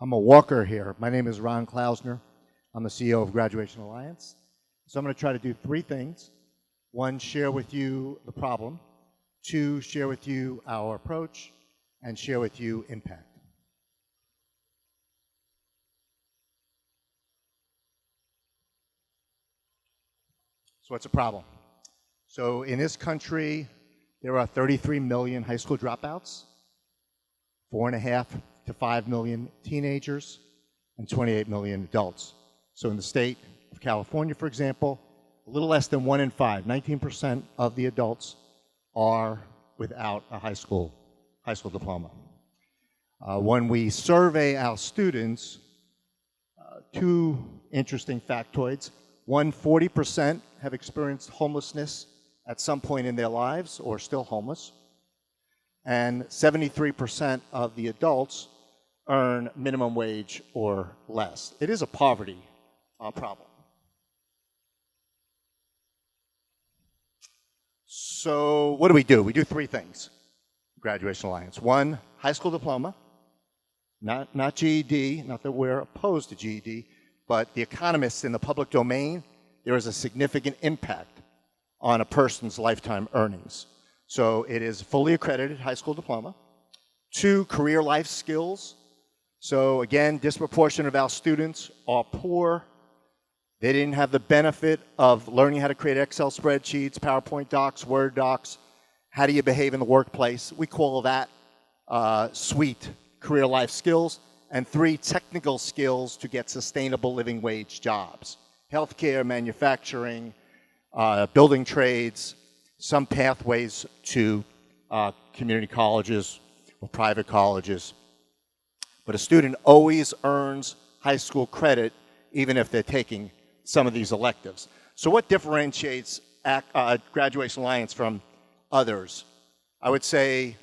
I'm a walker here. My name is Ron Klausner. I'm the CEO of Graduation Alliance. So I'm going to try to do three things. One, share with you the problem. Two, share with you our approach. And share with you impact. So what's the problem? So in this country, there are 33 million high school dropouts, 4.5 to 5 million teenagers, and 28 million adults. So in the state of California, for example, a little less than 1 in 5, 19% of the adults are without a high school diploma. When we survey our students, two interesting factoids. One, 40% have experienced homelessness at some point in their lives or still homeless. And 73% of the adults earn minimum wage or less. It is a poverty problem. So what do? We do three things, Graduation Alliance. One, high school diploma, not GED, not that we're opposed to GED, but the economists in the public domain, there is a significant impact on a person's lifetime earnings. So it is fully accredited high school diploma. Two, career life skills. So again, disproportionate of our students are poor. They didn't have the benefit of learning how to create Excel spreadsheets, PowerPoint docs, Word docs. How do you behave in the workplace? We call that suite career life skills. And three, technical skills to get sustainable living wage jobs. Healthcare, manufacturing, building trades, some pathways to community colleges or private colleges. But a student always earns high school credit even if they're taking some of these electives. So what differentiates Graduation Alliance from others? I would say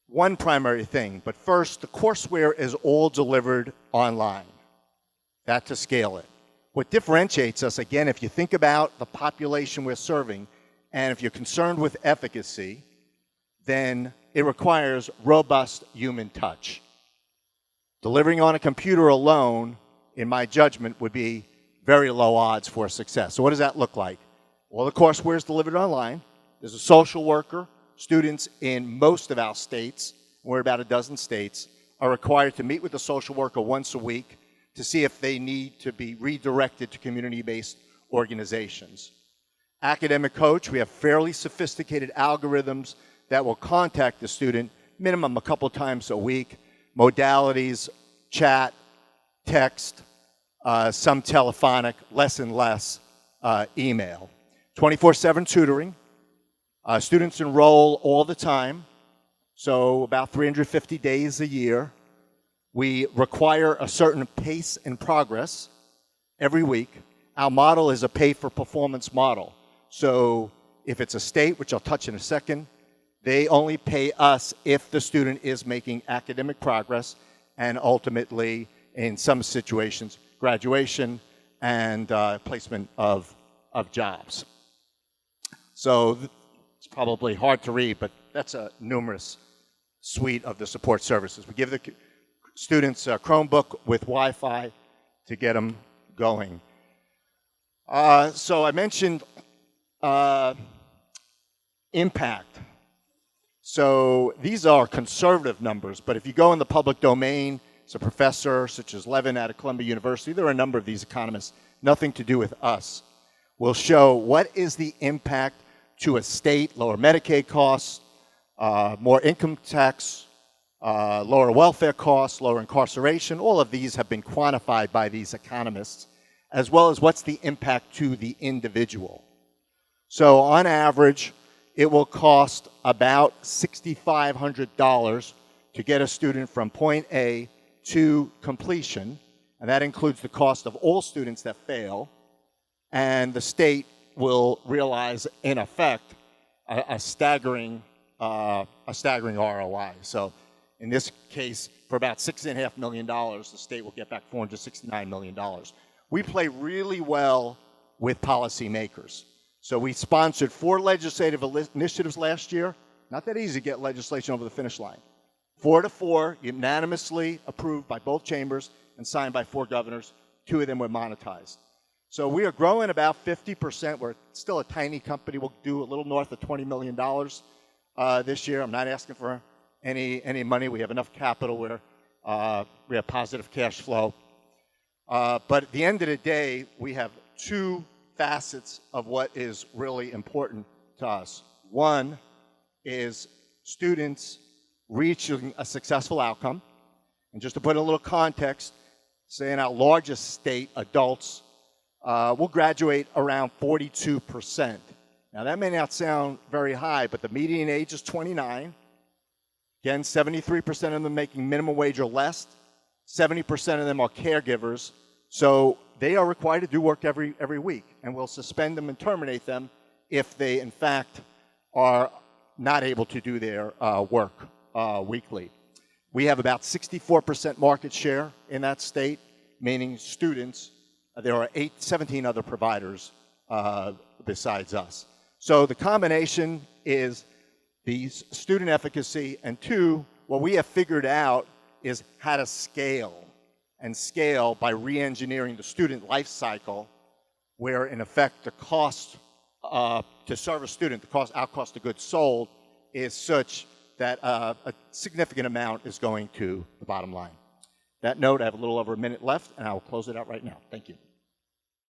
one primary thing, but first, the courseware is all delivered online. That to scale it. What differentiates us, again, if you think about the population we're serving, and if you're concerned with efficacy, then it requires robust human touch. Delivering on a computer alone, in my judgment, would be very low odds for success. So what does that look like? Well, the courseware is delivered online. There's a social worker. Students in most of our states, we're about a dozen states, are required to meet with the social worker once a week to see if they need to be redirected to community-based organizations. Academic coach, we have fairly sophisticated algorithms that will contact the student minimum a couple times a week. Modalities, chat, text, some telephonic, less and less email. 24/7 tutoring. Students enroll all the time, so about 350 days a year. We require a certain pace and progress every week. Our model is a pay-for-performance model. So if it's a state, which I'll touch in a second, they only pay us if the student is making academic progress and ultimately, in some situations, graduation and placement of jobs. So it's probably hard to read, but that's a numerous suite of the support services. We give the students a Chromebook with Wi-Fi to get them going. So I mentioned impact. So these are conservative numbers, but if you go in the public domain, it's a professor such as Levin out of Columbia University, there are a number of these economists, nothing to do with us, will show what is the impact to a state, lower Medicaid costs, more income tax, lower welfare costs, lower incarceration. All of these have been quantified by these economists, as well as what's the impact to the individual. So on average, it will cost about $6,500 to get a student from point A to completion, and that includes the cost of all students that fail, and the state will realize, in effect, a staggering ROI. So in this case, for about $6.5 million, the state will get back $469 million. We play really well with policymakers. So we sponsored 4 legislative initiatives last year. Not that easy to get legislation over the finish line. 4-4, unanimously approved by both chambers and signed by 4 governors. 2 of them were monetized. So we are growing about 50%. We're still a tiny company. We'll do a little north of $20 million this year. I'm not asking for any money. We have enough capital where we have positive cash flow. But at the end of the day, we have 2 facets of what is really important to us. One is students reaching a successful outcome. And just to put in a little context, say in our largest state, adults will graduate around 42%. Now that may not sound very high, but the median age is 29. Again, 73% of them making minimum wage or less. 70% of them are caregivers. So they are required to do work every week, and we'll suspend them and terminate them if they, in fact, are not able to do their work weekly. We have about 64% market share in that state, meaning students. There are 17 other providers besides us. So the combination is the student efficacy, and 2, what we have figured out is how to scale, and scale by re-engineering the student life cycle, where in effect the cost to serve a student, our cost of goods sold, is such that a significant amount is going to the bottom line. That note, I have a little over a minute left, and I will close it out right now. Thank you.